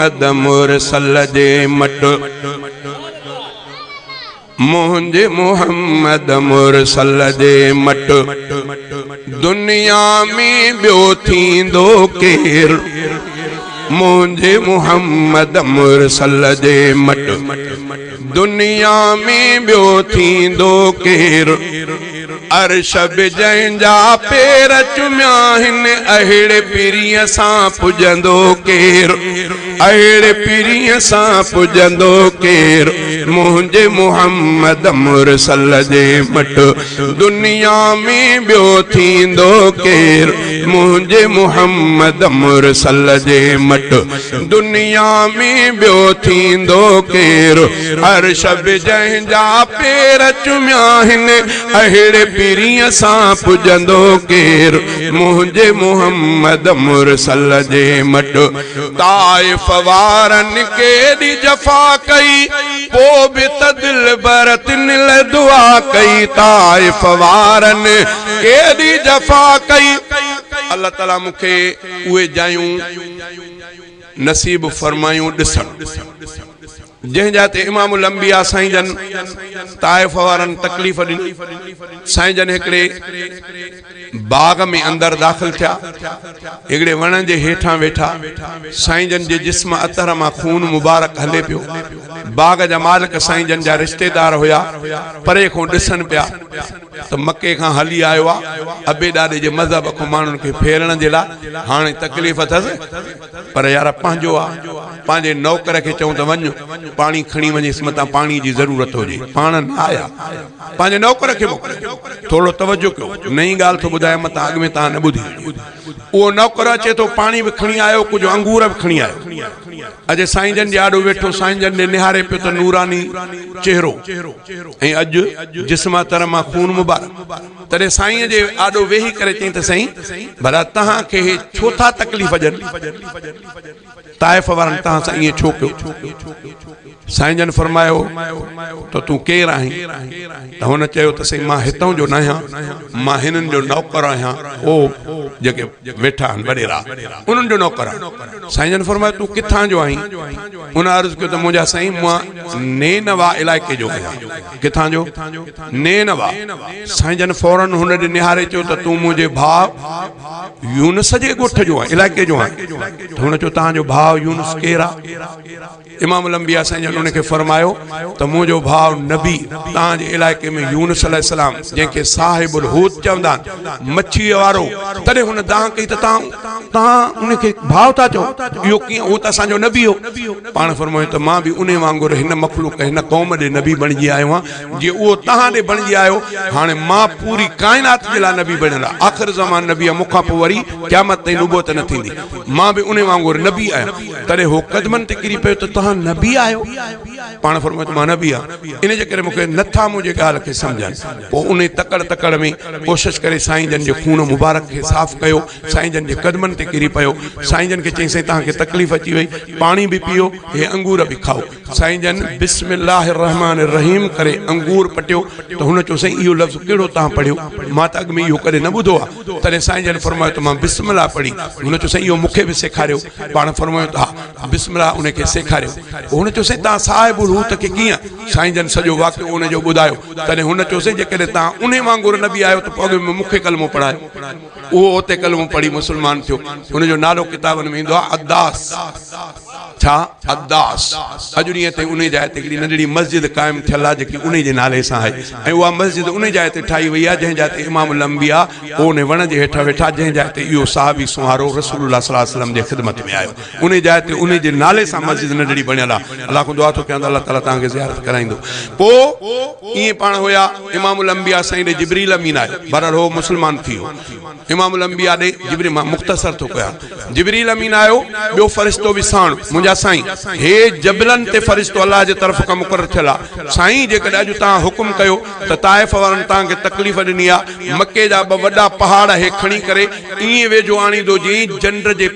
मुहम्मद मुरसल जे मट मुझे मुहम्मद मुरसल जे मट दुनिया में बियो थींदो केर मुझे मुहम्मद मुरसल जे मट दुनिया में बियो थींदो केर अर्श जंहिंजा पेर चुमिया हिन अहिड़े पीरीअ सां पुजंदो केर अहिड़े पीरीअ सां पुजंदो केर मुझे मुहम्मद मुरसल जे मट दुनिया में बियो थींदो केर मुझे मुहम्मद मुरसल जे मट दुनिया में बियो थींदो केर अर्श जंहिंजा पेर चुमिया हिन अहिड़े पीरीअ सां पुजंदो केर मुझे मुहम्मद मुरसल जे मट ताइफ वारनि केॾी जफ़ा कई पोइ बि त दिल बरतिन लाइ दुआ कई ताइफ वारनि केॾी जफ़ा कई अल्लाह ताला मूंखे उहे जायूं नसीब फरमायूं ॾिसण जंहिंजा ते इमामुल अंबिया साईं जन ताइफ वारनि तकलीफ़ ॾिनी साईं जन हिकिड़े बाग में अंदर दाख़िल थिया हिकिड़े वण जे हेठां वेठा साईं जन जे जिस्म अतर मां खून मुबारक हले पियो बाग जा मालिक साईं जन जा रिश्तेदार हुया परे खां ॾिसनि पिया त मके खां हली आयो आहे अबे ॾाॾे जे मज़हब खां माण्हुनि खे फेरण जे लाइ हाणे तकलीफ़ अथसि पर यार पंहिंजो आहे पंहिंजे नौकर खे चऊं त वञ पानी खणी वञेसि मतां पानी जी ज़रूरत हुजे पाण न आया पंहिंजे नौकर खे मोकिलियो थोरो तवजो कयो नई ॻाल्हि थो ॿुधाए मतां अॻु में तव्हां न ॿुधी उहो नौकर अचे थो पानी बि खणी आयो कुझु अंगूर बि खणी आयो अॼु साईं जन जे आॾो वेठो साईं जन ने निहारे पियो त नूरानी चेहरो ऐं अॼु जिस्म तर मां खून मुबारक तॾहिं साईं जे आॾो वेही करे चई त साईं भला तव्हांखे छो था तकलीफ़ ॾियनि ताइफ वारनि तव्हां सां ईअं छो कयो साईं जन फरमायो त तूं केरु आहीं त हुन चयो त साईं मां हितां जो न आहियां मां हिननि जो नौकर आहियां ओ जेके वेठा आहिनि वॾेरा उन्हनि जो नौकर आहियां साईं जन फरमायो तूं किथां जो आहीं हुन अर्ज़ु कयो त मुंहिंजा साईं मां नेनवा इलाइक़े जो आहियां किथां जो नेनवा साईं जन फौरन हुन ॾे निहारे चयो त तूं मुंहिंजे भाउ यूनुस जे ॻोठ जो आहीं इलाइक़े जो आहीं त हुन चयो तव्हांजो भाउ यूनुस केरु आहे इमामुल अंबिया साईं जन उनखे फरमायो त मुंहिंजो भाउ नबी तव्हांजे इलाइक़े में यूनुस अलैहिस्सलाम जंहिंखे साहिबुल हूत चवंदा आहिनि मच्छीअ वारो तॾहिं हुन दाह कई त तव्हां उनखे भाउ था चओ इहो कीअं उहो त असांजो नबी हो पाण फरमायो त मां बि उन वांगुरु हिन मखलूक हिन क़ौम ॾे नबी बणिजी आयो आहियां जीअं उहो तव्हां ॾे बणिजी आयो हाणे मां पूरी काइनात जे लाइ नबी बणियल आहे आख़िर ज़मान नबी आहे मूंखां पोइ वरी क़यामत ताईं नुबूवत न थींदी मां बि उन वांगुरु नबी आहियां तॾहिं हो क़दमनि ते किरी पियो त तव्हां नबी आहियो पाण फरमायो त मां नबी आहियां इन जे करे मूंखे नथा मुंहिंजे ॻाल्हि खे सम्झनि पोइ उन तकड़ में कोशिशि करे साईं जन जो खून मुबारक खे साफ़ कयो साईं जन जे क़दमनि ते किरी पियो साईं जन खे चई साईं तव्हांखे तकलीफ़ अची वई पाणी बि पीओ हे अंगूर बि खाओ साईं जन बिस्मिल्लाहिर रहमानिर रहीम करे अंगूर पटियो त हुन चयो साईं इहो लफ़्ज़ कहिड़ो तव्हां पढ़ियो मां त अॻु में इहो कॾहिं न ॿुधो आहे तॾहिं साईं जन फरमायो त मां बिस्मिल्लाह पढ़ी हुन चयो साईं इहो मूंखे बि सेखारियो पाण फरमायो त हा बिस्मिल्लाह उनखे सेखारियो हुन चयो साईं तव्हां साहिबुल हूत खे कीअं साईं जन सॼो वाक़ियो उन जो ॿुधायो तॾहिं हुन चयो साईं जेकॾहिं तव्हां उन वांगुरु न बि आयो त पोइ अॻु में मूंखे कलमो पढ़ायो उहो उते कलमो पढ़ी मुस्लमान थियो हुनजो नालो किताबनि में ईंदो आहे अद्दास छा अद्दास अॼु ॾींहं ते उन जाइ ते हिकिड़ी नंढड़ी मस्जिद क़ाइमु थियल आहे जेकी उन जे नाले सां आहे ऐं उहा मस्जिद उन जाइ ते ठाही वई आहे जंहिं जाइ ते इमामुल अंबिया उन वण जे हेठां वेठा जंहिं जाइ ते इहो साहबी सुहारो रसूलुल्लाह सल्लल्लाहु अलैहि वसल्लम जे ख़िदमत में आयो उन जाइ ते उन जे नाले सां मस्जिद नंढड़ी बणियल आहे अल्लाह खां दुआ थो कयां त अल्लाह ताला तव्हांखे ज़ियारत कराईंदो पोइ ईअं पाण हुया इमामुल अंबिया साईं ॾे जिब्रील अमीन आयो बहरहाल हो मुस्लमान थी वियो इमामुल अंबिया ॾे जिब्रील मां मुख़्तसर थो कयां जिब्रील अमीन आयो ॿियो फ़रिश्तो बि साण मुंहिंजा साईं हे जबलनि ते फ़रिश्तो अल्लाह जे तरफ़ खां मुक़ररु थियल आहे साईं जेकॾहिं अॼु तव्हां हुकुम कयो त ताइफ़ वारनि तव्हांखे तकलीफ़ ॾिनी आहे मके जा ॿ वॾा पहाड़ हे खणी करे ईअं वेझो आणींदो जीअं चंड जे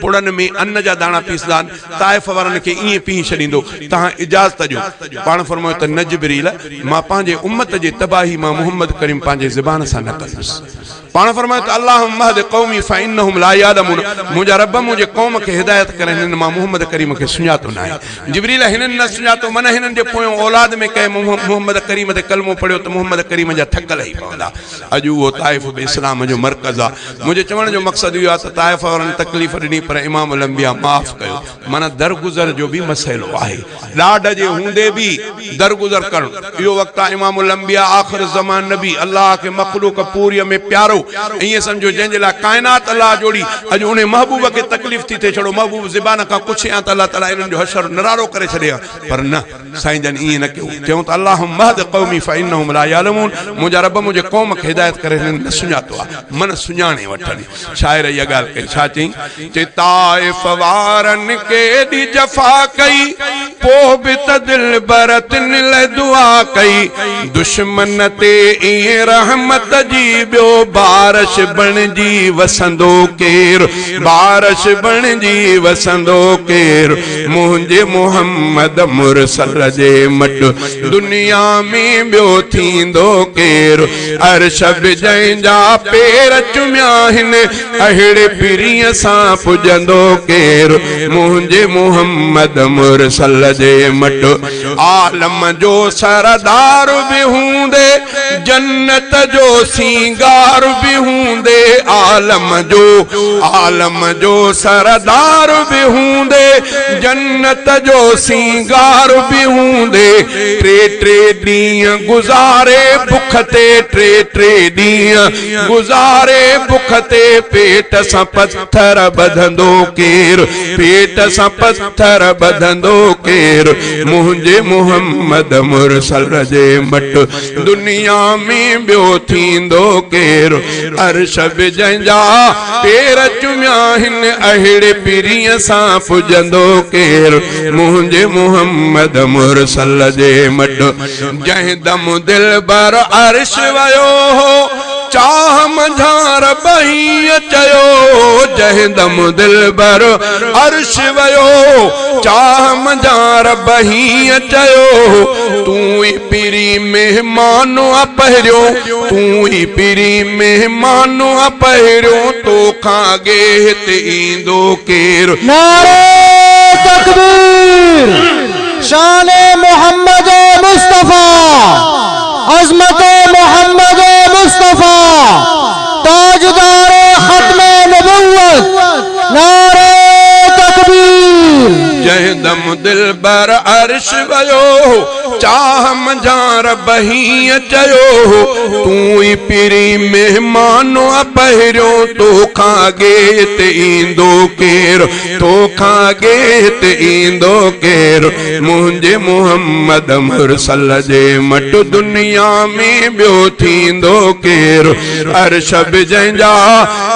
पुड़नि में अन्न जा दाणा पीसंदा आहिनि ताइफ़ वारनि खे ईअं पी छॾींदो तव्हां इजाज़त ॾियो पाण फरमायो त न जिब्रील मां पंहिंजे उम्मत जे तबाही मां मुहम्मद करीम पंहिंजे ज़बान सां न कंदुसि पाण फरमायो त अल्लाहुम्मा हद क़ौमी फ़इन्नहुम ला यालमून, मुंहिंजा रब मुंहिंजे क़ौम खे हिदायत करे, हिननि मां मुहम्मद करीम खे सुञातो न आहे। जिब्रील हिननि न सुञातो, मन हिननि जे पोयों औलाद में कंहिं मुहम्मद करीम ते कलमो पढ़ियो त मुहम्मद करीम जा ठकल ई पवंदा। अॼु उहो ताइफ़ बि इस्लाम जो मरकज़ आहे। मुंहिंजे चवण जो मक़सदु इहो आहे त ताइफ़ वारनि तकलीफ़ ॾिनी पर इमामुल अंबिया माफ़ कयो। माना दरगुज़र जो बि मसइलो आहे, ॾाढ जे हूंदे बि दरगुज़र करणु। इहो वक़्तु आहे इमामुल अंबिया आख़िर ज़मान नबी, अल्लाह खे मख़लूक़ पूरीअ में प्यारो, ईअं सम्झो जंहिंजे लाइ काइनात अल्लाह जोड़ी। अॼु उन महबूब खे तकलीफ़ थी थिए, छड़ो महबूब ज़बान खां कुझु या त अल्लाह ताला इन्हनि जो हशर नरारो करे छॾे, पर न साईं जन ईअं न कयो। चयूं त अल्लाहुम्मा हद क़ौमी फ़इन्नहुम ला यालमून, मुंहिंजा रब मुंहिंजे क़ौम खे हिदायत करे, हिननि न सुञातो आहे, मन सुञाणे वठनि। शाइर इहा ॻाल्हि कई, छा चई? चई ताइफ़ वारनि के एॾी जफ़ा कई, पोइ बि त दिल बर तिन लाइ दुआ कई, दुश्मन ते ईअं रहमत जी ॿियो बारिश बणिजी वसंदो केर, बारिश बणिजी वसंदो केर, मुंहिंजे मुहम्मद मुरसल जे मट दुनिया में ॿियो थींदो केर, अर्श बि जंहिंजा पेर चुमिया आहिनि, अहिड़े पीरीअ सां पुॼंदो केर, मुंहिंजे मुहम्मद मुरसल जे मट आलम जो सरदार बि हूंदे, जन्नत जो सींगार बि हूंदे, आलम जो सरदार बि हूंदे, जन्नत जो सींगार बि हूंदे, टे टे ॾींहं गुज़ारे बुख ते, टे टे ॾींहं गुज़ारे बुख ते, पेट सां पत्थर ॿधंदो केर, पेट सां पत्थर ॿधंदो केर, मुंहिंजे मुहम्मद मुरसल जे मट दुनिया में ॿियो थींदो केर, अर्श बि जंहिंजा पेर चुमिया आहिनि, अहिड़े पीरीअ सां पुॼंदो केर, मुंहिंजे मुहम्मद मुरसल जे मट जंहिं दम दिल बर अर्श वयो हो, चाह मंझार बही चयो, जंहिं दम दिल बर अर्श वयो, चाह मंझार बही चयो, तूं ई पीरी मेहमानो पहिरियों, तूं ई पीरी मेहमानो पहिरियों, तोखां अॻे हिते ईंदो केर। नारे तकबीर, शाने मोहम्मद मुस्तफा, अजमत मोहम्मद मुस्तफा, ताजदार खत्मे नबुव्वत, नारे तकबीर। जंहिं दम दिल बर अर्श वयो, चाह मंझार बही चयो, तूं ई पीरी मेहमानो पहिरियों, तोखां अॻे हिते ईंदो केर, तोखां अॻे हिते ईंदो केर, मुंहिंजे मुहम्मद मुरसल जे मट दुनिया में ॿियो थींदो केर, अर्श बि जंहिंजा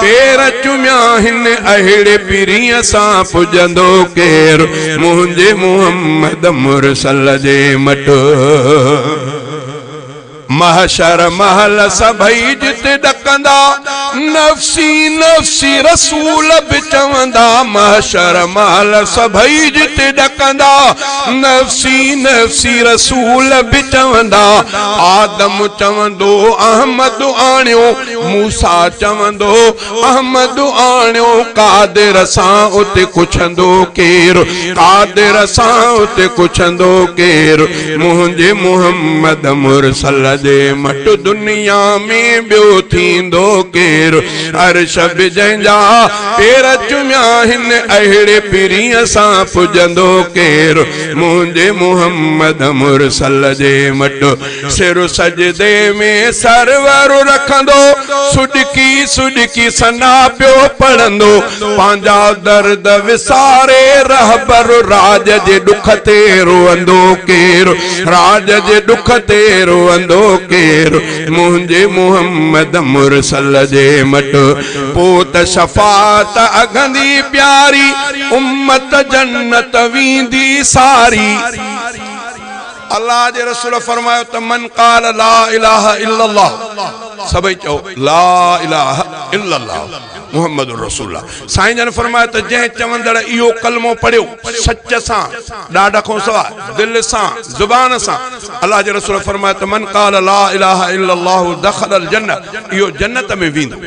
पेर चुमिया आहिनि, अहिड़े पीरीअ सां पुॼंदो केर, मुंहिंजे मुहम्मद मुरसल जे मट महशर महल सभई जिते ॾकंदा, नफ़्सी नफ़्सी रसूल बि चवंदा, महशर महल सभई जिते ॾकंदा, नफ़्सी नफ़्सी रसूल बि चवंदा, आदम चवंदो अहमद आणियो, मूसा चवंदो अहमद आणियो, कादिर सां उते कुछंदो केर, कादिर सां उते कुछंदो केर, मुंहिंजे मुहम्मद मुरसल जे मट दुनिया में ॿियो थींदो केर, अर्श बि जंहिंजा पेर चुमिया आहिनि, अहिड़े पीरीअ सां पुॼंदो केर, मुंहिंजे मुहम्मद मुरसल जे मट सिर सजदे में सरवर रखंदो, सुॾकी सुॾकी सना पियो पढ़ंदो, पंहिंजा दर्द विसारे रहबर राज जे ॾुख ते रोअंदो केर, राज जे ॾुख ते रोअंदो केर, मुंहिंजे मुहम्मद मुरसल जे मट पोइ त शफ़ात अघंदी प्यारी, उम्मत जन्नत वेंदी सारी। अल्लाह जे रसूल फरमायो त मन क़ाल ला इलाहा इल्लल्लाह सभई चओ ला इलाहा इल्लल्लाह मुहम्मदुर रसूलुल्लाह। साईं जन फरमाया त जंहिं चवंदड़ इहो कलमो पढ़ियो सच सां ॾाढ खां सवाइ दिलि सां ज़ुबान सां, अल्लाह जे रसूल फरमाया त मन क़ाल ला इलाहा इल्लल्लाह दख़लल जन्नह, इहो जन्नत में वेंदो।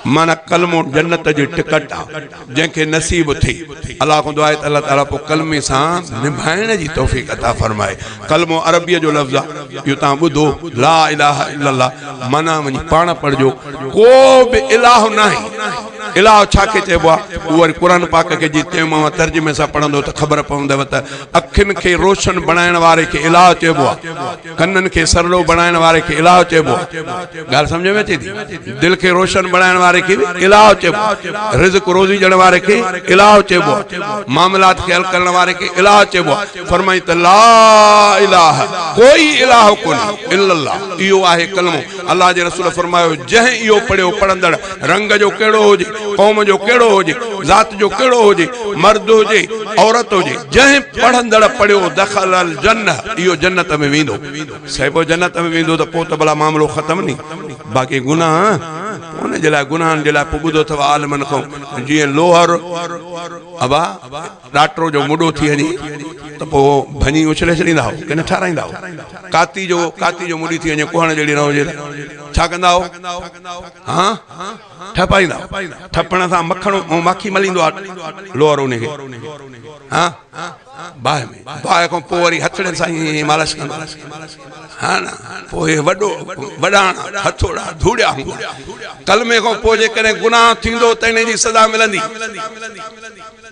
माना कलमो जन्नत जी टिकट आहे, जंहिंखे नसीब थिए अल्लाह को दुआ आहे त अल्लाह ताला पोइ कलमे सां निभाइण जी तौफ़ीक़ अता फरमाए। कलमो अरबीअ जो लफ़्ज़ आहे, इहो तव्हां ॿुधो ला इलाहा इल्लल्लाह, माना वञी पाण पढ़जो। को बि इलाह न आहे। इलाह छाखे चइबो आहे, उहो वरी क़ुर पाक खे जी तर्जुमे तर्जुमे सां पढ़ंदो त ख़बर पवंदव त अखियुनि खे रोशन बणाइण वारे खे इलाह चइबो आहे, कननि खे सरलो बणाइण वारे खे इलाह चइबो आहे। ॻाल्हि सम्झ में अचे थी? दिलि खे रोशन बणाइण वारे खे इलाह चइबो, रिज़्क़ रोज़ी ॾियण वारे खे इलाह चइबो, मामलात खे हल करण वारे खे इलाह चइबो। फरमाई त ला इलाहा, कोई इलाह कोन्हे इल्लल्लाह, इहो आहे कलमो। अल्लाह जे रसूल फरमायो जंहिं इहो पढ़ियो, पढ़ंदड़ रंग जो कहिड़ो हुजे, क़ौम जो कहिड़ो हुजे, ज़ात जो कहिड़ो हुजे, मर्द हुजे औरत हुजे, जंहिं पढ़ंदड़ पढ़ियो दख़लल जन्नह, इहो जन्नत में वेंदो। साहिबो जन्नत में वेंदो त पोइ त भला मामिलो ख़तम नी। बाक़ी गुनाह उन जे लाइ, गुनाहनि जे लाइ पोइ ॿुधो अथव आलमनि खां, जीअं लोहर अबा ॾाटरो जो मुॾो थी वञे त पोइ भञी उछले छॾींदा हो की न ठाराईंदा हो। काती जो मुड़ी थी वञे कुहण जहिड़ी न हुजे छा कंदा हो? हा ठपाईंदा। ठपण सां मखण ऐं माखी मलींदो आहे लोहर उनखे, हा बाहि में, बाहि खां पोइ वरी हथड़े सां ईअं मालिश कंदो, हा न, पोइ वॾो वॾाणा हथोड़ा धूड़िया हूंदा। कलमे खां पोइ जेकॾहिं गुनाह थींदो त इन जी सज़ा मिलंदी।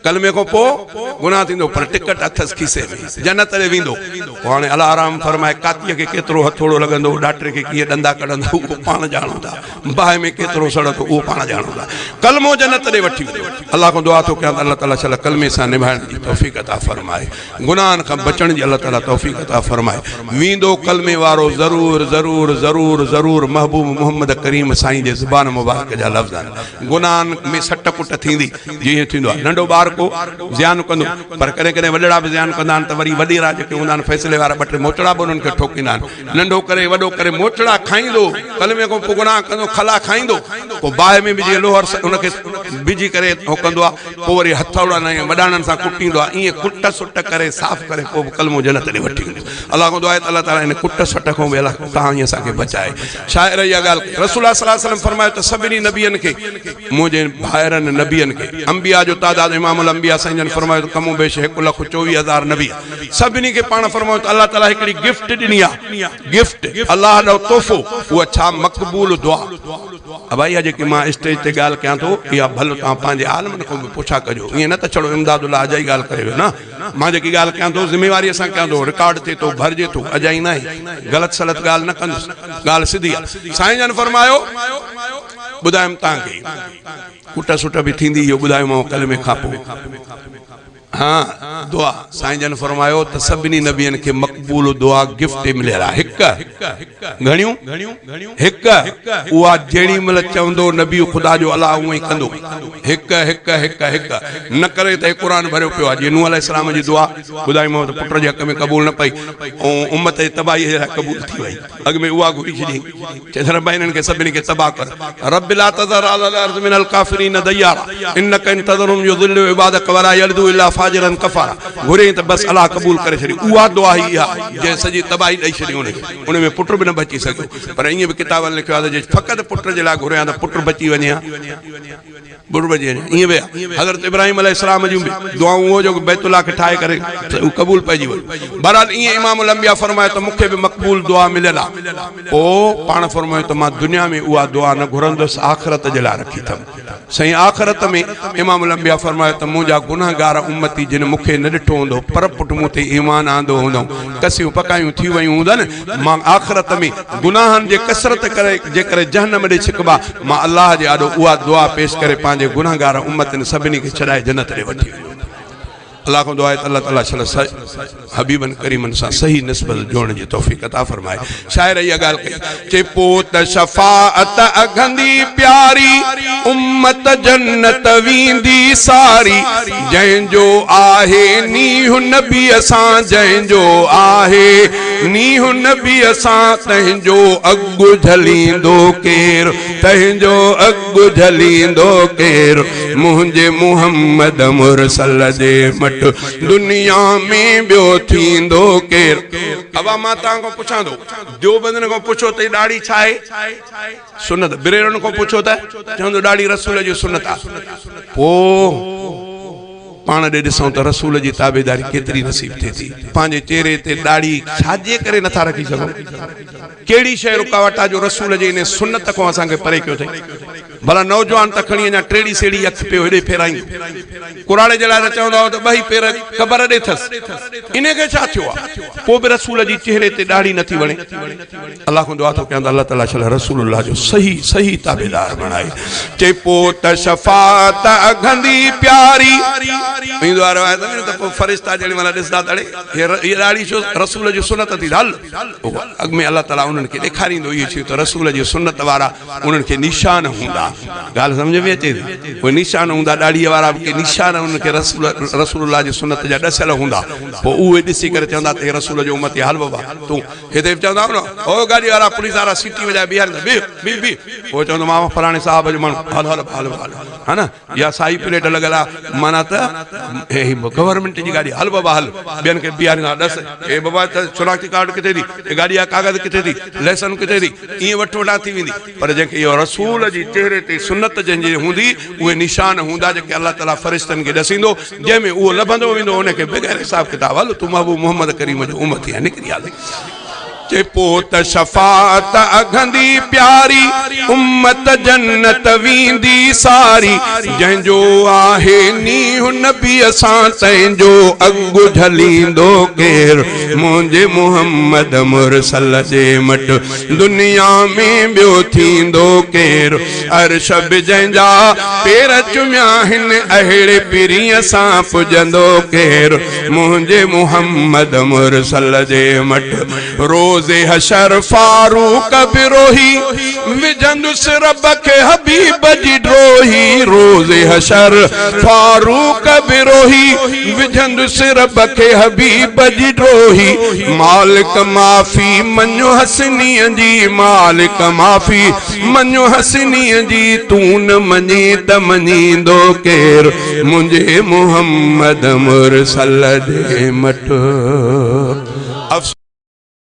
कलमे खां पोइ गुनाह थींदो पर टिकट अथसि खीसे में, जन्नत ॾे वेंदो। पोइ हाणे अल्लाह आराम फरमाए कातीअ खे केतिरो हथोड़ो लॻंदो, डॉक्टर खे कीअं ॾंदा कढंदा, उहो पाण ॼाणो था। बाहि में केतिरो सड़ंदो उहो पाण ॼाणो था। कलमो जन्नत ॾे वठी वेंदो। अल्लाह खां दुआ थो कयां त अल्लाह ताला छल कलमे सां निभाइण जी तौफ़ीक़ अता फरमाए, गुनाहनि खां बचण जी अल्लाह ताला तौफ़ीक़ अता फरमाए। वेंदो कलमे वारो ज़रूर ज़रूर ज़रूर ज़रूर महबूब मोहम्मद करीम साईं जे ज़ुबान मुबारक जा लफ़्ज़ आहिनि। गुनाहनि में सट कुट थींदी, जीअं थींदो आहे नंढो ॿार को ज़ियान कंदो, पर कॾहिं कॾहिं वॾड़ा बि ज़ियान कंदा आहिनि त वरी वॾेरा जेके हूंदा आहिनि फ़ैसिले वारा ॿ टे मोचड़ा बि उन्हनि खे ठोकींदा आहिनि। नंढो करे वॾो करे मोचड़ा खाईंदो, कलमे खां पोइ गुनाह कंदो, खला खाईंदो, पोइ बाहि में विझी लोहर उनखे विझी करे हो कंदो आहे, पोइ वरी हथौड़ा न वॾाणनि सां कुटींदो आहे, ईअं कुट सुट करे साफ़ करे पोइ कलमो जन्नत ॾे वठी वेंदो। अल्लाह खां दुआ आहे त अल्लाह ताला इन कुट सुट खां बि अलाह तव्हां ईअं असांखे बचाए। शाइर इहा ॻाल्हि रसूल सल्लल्लाहु अलैहि वसल्लम फरमायो त सभिनी नबियनि खे, मुंहिंजे भाइरनि नबियनि खे, अंबिया जो तादाद इमामुल अंबिया साईं जन फरमायो त कमो बेश 1,24,000 नबी, सभिनी खे पाण फरमायो त अल्लाह ताला हिकिड़ी गिफ्ट ॾिनी आहे, गिफ्ट अल्लाह ॾो तोहफ़ो, उहा छा मक़बूल दुआ। अब इहा जेकी मां स्टेज ते ॻाल्हि कयां थो, इहा भलो तव्हां पंहिंजे आलमनि खां बि पुछा कजो, ईअं न त छड़ो इमदादुल्लाह अजाई ॻाल्हि करे वियो न। मां जेकी ॻाल्हि कयां थो ज़िम्मेवारीअ सां कयां थो, रिकॉर्ड थिए थो, भरिजे थो, अजाई न आहे, ग़लति सलत ॻाल्हि न कंदुसि, ॻाल्हि सिधी आहे। साईं जन फरमायो ॿुधायमि तव्हांखे, कुट सुट बि थींदी, इहो ॿुधायोमांव कलमे खां पोइ। हाँ दुआ साईं जन फरमायो त सभिनी नबियनि खे मक़बूल दुआ गिफ्ट मिलियल आहे। हिकु घणियूं हिकु, उहा जेड़ी महिल चवंदो नबी ख़ुदा जो अलाह उहो ई कंदो। हिकु हिकु हिकु हिकु न करे त क़ुर भरियो पियो आहे। जीअं नूह अलैहिस्सलाम जी दुआ ॿुधाईमांव त पुट जे हक़ में क़बूल न पई, ऐं उम्मत जी तबाही जे लाइ क़बूल थी वई। अॻु में उहा घुरी छॾी, चए रब हिननि खे सभिनी खे तबाह कर। रब ला तज़र अलल अर्ज़ मिनल काफ़िरीन दय्यारा इन्नका इन तज़रहुम युज़िल्लु इबादक वला यलिदु इल्ला फाजिरन कफ़ारा। घुरे त बस अल्लाह क़बूल करे छॾी। उहा दुआ ई आहे जंहिं सॼी तबाही ॾेई छॾी उनखे, उन में पुट बि न बची सघियो। पर ईअं बि किताबनि लिखियो आहे त जे फ़क़ति पुट जे लाइ घुरिया त पुट बची वञे, बुढ़ बची वञे। ईअं बि हज़रत इब्राहिम अलैहिस्सलाम जूं बि दुआऊं उहो जो बैतुल्लाह खे ठाहे करे क़बूल पइजी वई। बहरहाल ईअं इमामुल अंबिया फरमायो त मूंखे बि मक़बूल दुआ मिलियल आहे। पोइ पाण फरमायो त मां दुनिया में उहा दुआ न घुरंदुसि, आख़िरत जे लाइ रखी अथमि। साईं आख़िरत में इमामुल अंबिया फरमायो त मुंहिंजा गुनाहगार उम्मती जिन मूंखे न ॾिठो हूंदो पर पुट मूं ते ईमान आंदो हूंदो, कसियूं पकायूं थी वियूं हूंदनि, मां आख़िरत में गुनाहनि जे कसरत करे जेकर जहन्नम ॾे छिकबा, मां अल्लाह जे आॾो उहा दुआ पेश करे पंहिंजे गुनाहगार उम्मतनि सभिनी खे छॾाए जन्नत ॾे वठी वेंदो। अल्लाह को दुआ है अल्लाह ताला छल हबीबन करीमन सां सही निस्बत जोड़न जी तौफीक अता फरमाए। शायर इहा ॻाल्हि कई, चे पोत शफाअत अघंदी प्यारी उम्मत जन्नत वींदी सारी, जंहिंजो आहे नीह नबी असां जंहिंजो आहे नीह नबी असां तंहिंजो अगु झलींदो केर तंहिंजो अगु झलींदो केर मुंहिंजे मुहम्मद मुरसल जे मट दुनिया में ॿियो थींदो केर। अब मां तव्हां खां पुछां थो देवबंदन खां पुछो त ॾाढ़ी छा आहे सुन्नत बिरेरनि खां पुछो त चवंदो ॾाढ़ी रसूल जी सुन्नत आहे। पोइ पाण ॾे ॾिसूं त रसूल जी ताबेदारी केतिरी नसीब थिए थी। पंहिंजे चेहरे ते ॾाढ़ी छाजे करे नथा रखी सघूं कहिड़ी शइ रुकावट आहे जो रसूल जे इन सुन्नत खां असांखे परे कयो अथई। भला नौजवान त खणी अञा टेड़ी सेड़ी अख पियो हेॾे फेराईं कुराड़े जे लाइ त चवंदा त ॿई पेर ख़बर ॾे अथसि इन खे छा थियो आहे पोइ बि रसूल जी चेहरे ते ॾाढ़ी नथी वणे। अलाह खां दुआ थो कयां त अलाह ताला छल रसूलुल्लाह जो सही सही ताबेदार बणाए। चए पोइ त शफ़ात अघंदी प्यारी ईंदो आहे रवायत में त पोइ फ़रिश्ता जेॾी महिल ॾिसंदा त अड़े हीअ ॾाढ़ी छो रसूल जी सुन्नत थी हल अॻ में अलाह ताला उन्हनि खे ॾेखारींदो इहो शइ त रसूल जी सुन्नत वारा उन्हनि खे निशान हूंदा। ॻाल्हि सम्झ में अचे थी कोई निशान हूंदा ॾाढ़ीअ वारा के निशान उनखे रसूलुल्लाह जी सुन्नत जा ॾसियल हूंदा पोइ उहे ॾिसी करे चवंदा त हे रसूल जो उम्मती हल बाबा तूं हिते चवंदा न ओ गाॾी वारा पुलिस वारा सीटी वॼाए बीहारींदा बि पोइ चवंदो मां फलाणे साहिब जो माण्हू हल हल हल हल हा न या साई प्लेट लॻल आहे माना त गवर्नमेंट जी गाॾी हल बाबा हल ॿियनि खे बीहारींदा ॾस हे बाबा त शनाख्ती कार्ड किथे थी हे गाॾी जा कागज़ किथे थी लाइसेंस किथे थी ईअं वठि वठा थी वेंदी पर जंहिंखे इहो रसूल जी चेहरे ते सुन्नत जंहिंजी हूंदी उहे निशान हूंदा जेके अलाह ताला फ़रिश्तनि खे ॾसींदो जंहिंमें उहो लभंदो वेंदो उनखे बग़ैर हिसाब किताब हल तूं महबूब मोहम्मद करीम जो उम्मती आहे निकिरी हल। चे पोइ त शफ़ात अघंदी प्यारी उम्मत जन्नत वेंदी सारी जंहिंजो आहे नीह नबी असां तंहिंजो अगु झलींदो केर मुंहिंजे मुहम्मद मुरसल जे मट दुनिया में ॿियो थींदो केर अर्श बि जंहिंजा पेर चुमिया आहिनि अहिड़े पीरीअ सां पुॼंदो केर मुंहिंजे मुहम्मद मुरसल जे मट रोज़े हशर फारूक बिरोही विझंदुसि रब खे हबीब जी ड्रोही रोज़े हशर फारूक बिरोही विझंदुसि रब खे हबीब जी ड्रोही मालिक माफ़ी मञो हसनीअ जी मालिक माफ़ी मञो हसनीअ जी तूं न मञी त मञींदो केर मुंहिंजे मुहम्मद मुरसल जे मट।